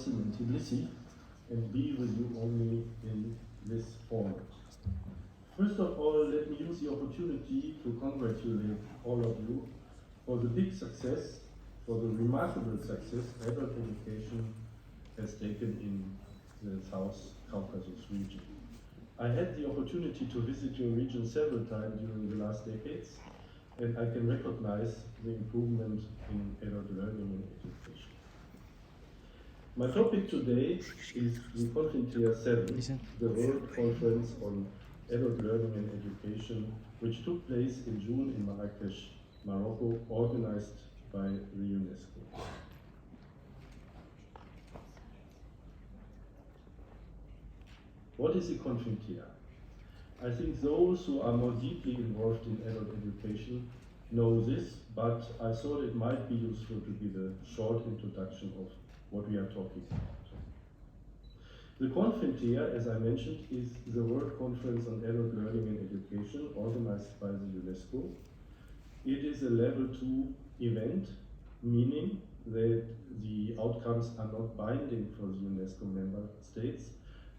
Joyce in Tbilisi and be with you only in this format. First of all, let me use the opportunity to congratulate all of you for the big success, for the remarkable success adult education has taken in the South Caucasus region. I had the opportunity to visit your region several times during the last decades, and I can recognize the improvement in adult learning and education. My topic today is the Confintea 7, the World Conference on Adult Learning and Education, which took place in June in Marrakesh, Morocco, organized by the UNESCO. What is the Confintea? I think those who are more deeply involved in adult education know this, but I thought it might be useful to give a short introduction of what we are talking about. The Confintea, as I mentioned, is the World Conference on Adult Learning and Education organized by the UNESCO. It is a level 2 event, meaning that the outcomes are not binding for the UNESCO member states,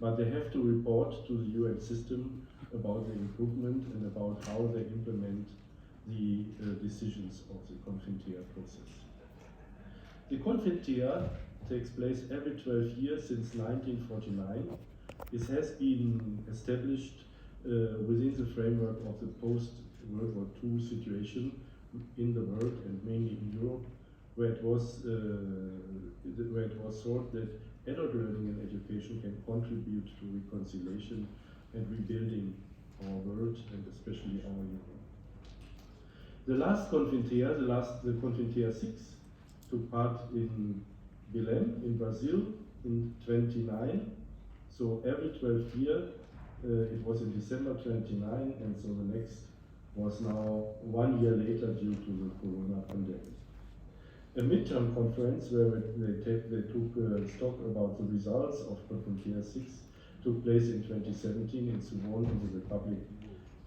but they have to report to the UN system about the improvement and about how they implement the decisions of the Confintea process. The Confintea takes place every 12 years since 1949. It has been established within the framework of the post-World War II situation in the world and mainly in Europe, where it was thought that adult learning and education can contribute to reconciliation and rebuilding our world and especially our Europe. The last Confintea, the Confintea 6, took part in Belém in Brazil in 29. So every 12th year, it was in December 29, and so the next was now 1 year later due to the Corona pandemic. A midterm conference where they took stock about the results of Confintea 6 took place in 2017 in Suwon in the Republic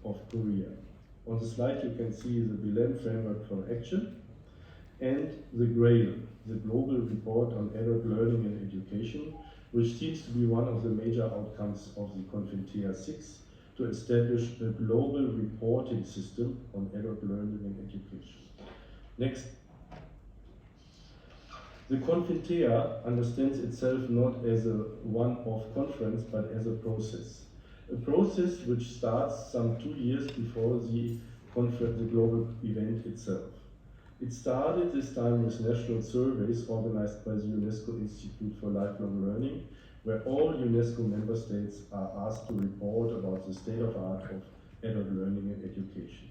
of Korea. On the slide you can see the Belém Framework for Action and the GRAIL, the Global Report on Adult Learning and Education, which seems to be one of the major outcomes of the Confintea 6 to establish a global reporting system on adult learning and education. Next. The Confintea understands itself not as a one-off conference, but as a process. A process which starts some 2 years before the global event itself. It started this time with national surveys organized by the UNESCO Institute for Lifelong Learning, where all UNESCO member states are asked to report about the state of art of adult learning and education.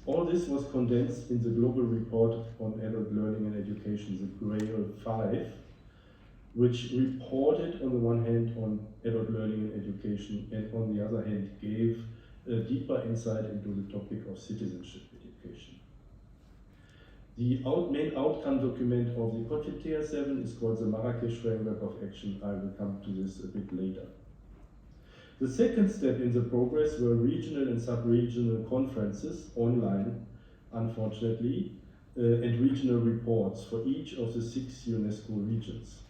All this was condensed in the Global Report on Adult Learning and Education, the GRAIL 5, which reported on the one hand on adult learning and education, and on the other hand gave a deeper insight into the topic of citizenship education. The main outcome document of the Confintea 7 is called the Marrakesh Framework of Action. I will come to this a bit later. The second step in the progress were regional and sub-regional conferences, online, unfortunately, and regional reports for each of the 6 UNESCO regions.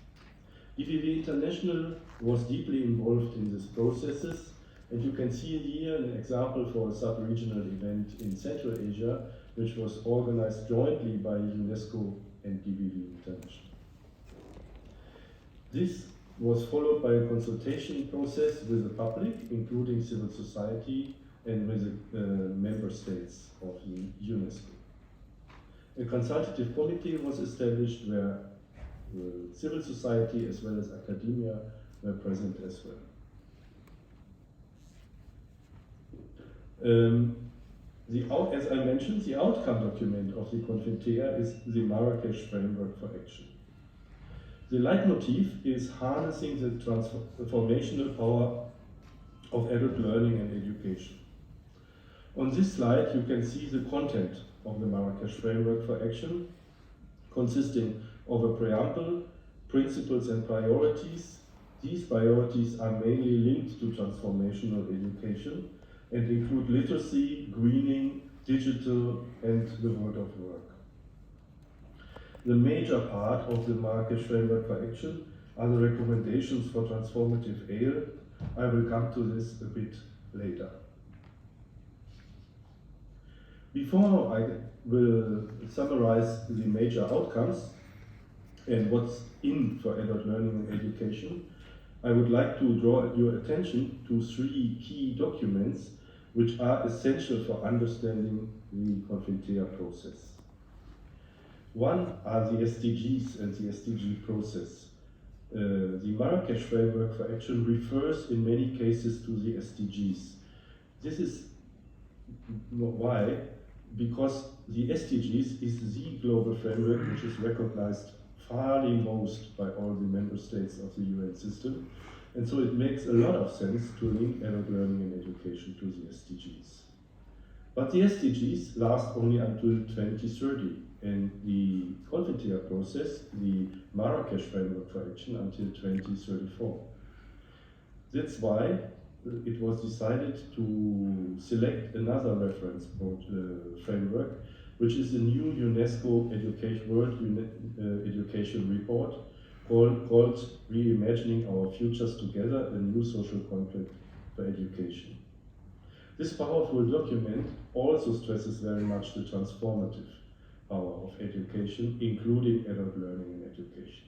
DVV International was deeply involved in these processes, and you can see here an example for a sub-regional event in Central Asia, which was organized jointly by UNESCO and DVV International. This was followed by a consultation process with the public, including civil society and with the member states of the UNESCO. A consultative committee was established where civil society as well as academia were present as well. As I mentioned, the outcome document of the Confintea is the Marrakesh Framework for Action. The leitmotif is harnessing the transformational power of adult learning and education. On this slide, you can see the content of the Marrakesh Framework for Action, consisting of a preamble, principles and priorities. These priorities are mainly linked to transformational education and include literacy, greening, digital, and the world of work. The major part of the Marrakesh Framework for Action are the recommendations for transformative ALE. I will come to this a bit later. Before I will summarize the major outcomes and what's in for adult learning and education, I would like to draw your attention to 3 key documents which are essential for understanding the Confrintea process. One are the SDGs and the SDG process. The Marrakesh Framework for Action refers in many cases to the SDGs. This is why? Because the SDGs is the global framework which is recognized fairly most by all the member states of the UN system, and so it makes a lot of sense to link adult learning and education to the SDGs. But the SDGs last only until 2030, and the Confrintea process, the Marrakesh Framework for Action, until 2034. That's why it was decided to select another reference framework, which is the new UNESCO World Education Report called Reimagining Our Futures Together, a New Social Contract for Education. This powerful document also stresses very much the transformative power of education, including adult learning and education.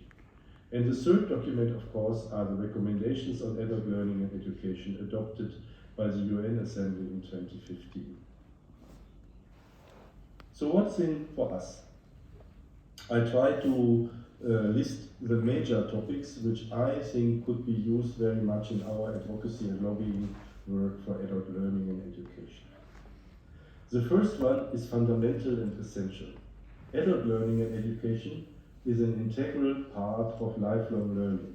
And the third document, of course, are the recommendations on adult learning and education adopted by the UN Assembly in 2015. So what's in for us? I try to list the major topics which I think could be used very much in our advocacy and lobbying work for adult learning and education. The first one is fundamental and essential. Adult learning and education is an integral part of lifelong learning.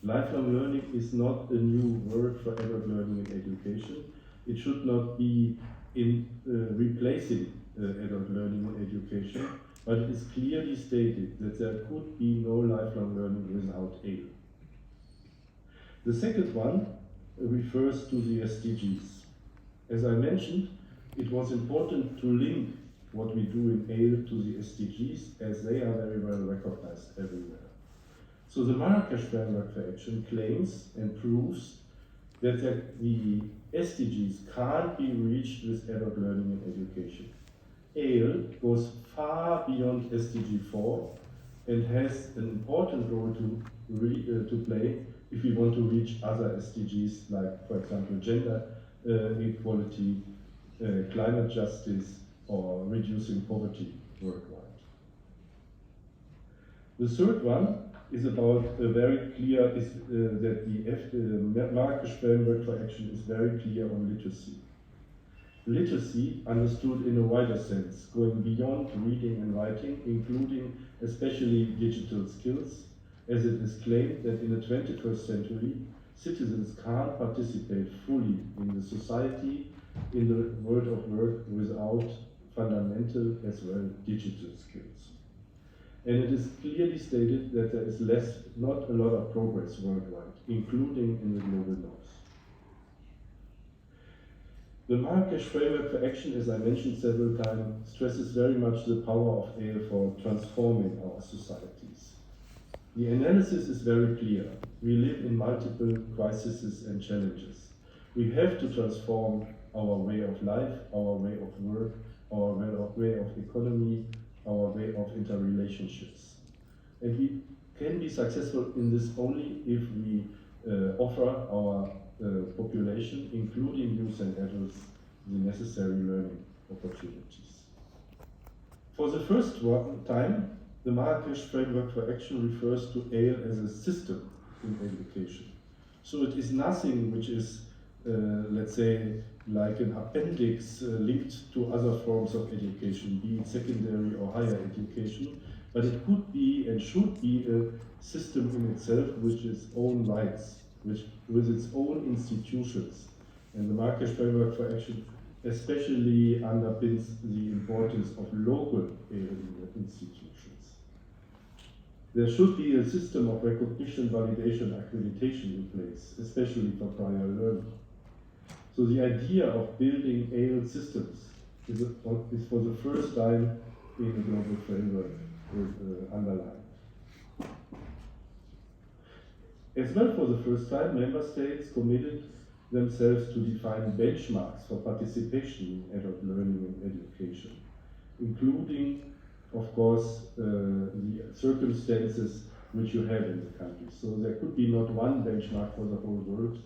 Lifelong learning is not a new word for adult learning and education. It should not be in replacing adult learning and education, but it is clearly stated that there could be no lifelong learning without ALE. The second one refers to the SDGs. As I mentioned, it was important to link what we do in ALE to the SDGs, as they are very well recognized everywhere. So the Marrakesh Framework for Action claims and proves that the SDGs can't be reached with adult learning and education. ALE goes far beyond SDG 4 and has an important role to play if we want to reach other SDGs, like, for example, gender equality, climate justice, or reducing poverty worldwide. The third one is about very clear, that the Marrakesh Framework for Action is very clear on literacy. Literacy, understood in a wider sense, going beyond reading and writing, including especially digital skills, as it is claimed that in the 21st century, citizens can't participate fully in the society, in the world of work, without fundamental as well digital skills. And it is clearly stated that there is not a lot of progress worldwide, including in the global north. The Marrakesh Framework for Action, as I mentioned several times, stresses very much the power of ALE for transforming our societies. The analysis is very clear. We live in multiple crises and challenges. We have to transform our way of life, our way of work, our way of economy, our way of interrelationships. And we can be successful in this only if we offer our population, including youth and adults, the necessary learning opportunities. For the first time, the Marrakesh Framework for Action refers to ALE as a system in education. So it is nothing which is, let's say, like an appendix linked to other forms of education, be it secondary or higher education, but it could be and should be a system in itself with its own rights, with its own institutions. And the Marrakesh Framework for Action especially underpins the importance of local institutions. There should be a system of recognition, validation, accreditation in place, especially for prior learning. So the idea of building ALE systems is for the first time in a global framework. underlined. As well, for the first time, member states committed themselves to define benchmarks for participation in adult learning and education, including, of course, the circumstances which you have in the country. So there could be not one benchmark for the whole world,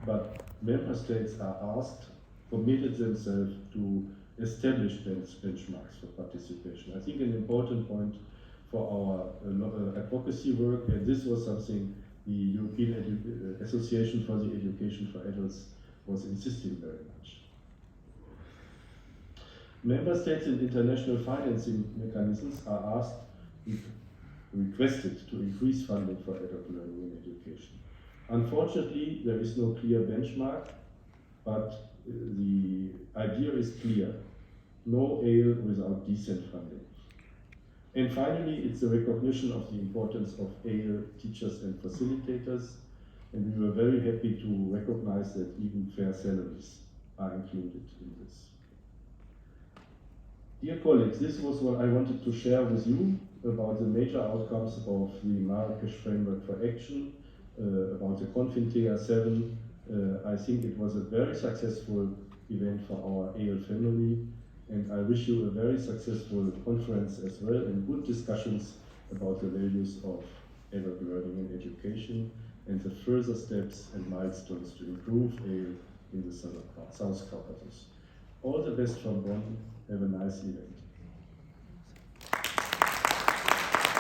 but member states are asked, committed themselves to establish benchmarks for participation. I think an important point for our advocacy work, and this was something the European Association for the Education for Adults was insisting very much. Member states and international financing mechanisms are asked, requested to increase funding for adult learning and education. Unfortunately, there is no clear benchmark, but the idea is clear. No ALE without decent funding. And finally, it's a recognition of the importance of ALE teachers and facilitators, and we were very happy to recognize that even fair salaries are included in this. Dear colleagues, this was what I wanted to share with you about the major outcomes of the Marrakesh Framework for Action, about the Confintea 7. I think it was a very successful event for our ALE family, and I wish you a very successful conference as well, and good discussions about the values of adult learning and education, and the further steps and milestones to improve ALE in the South Caucasus. All the best from Bonn. Have a nice event.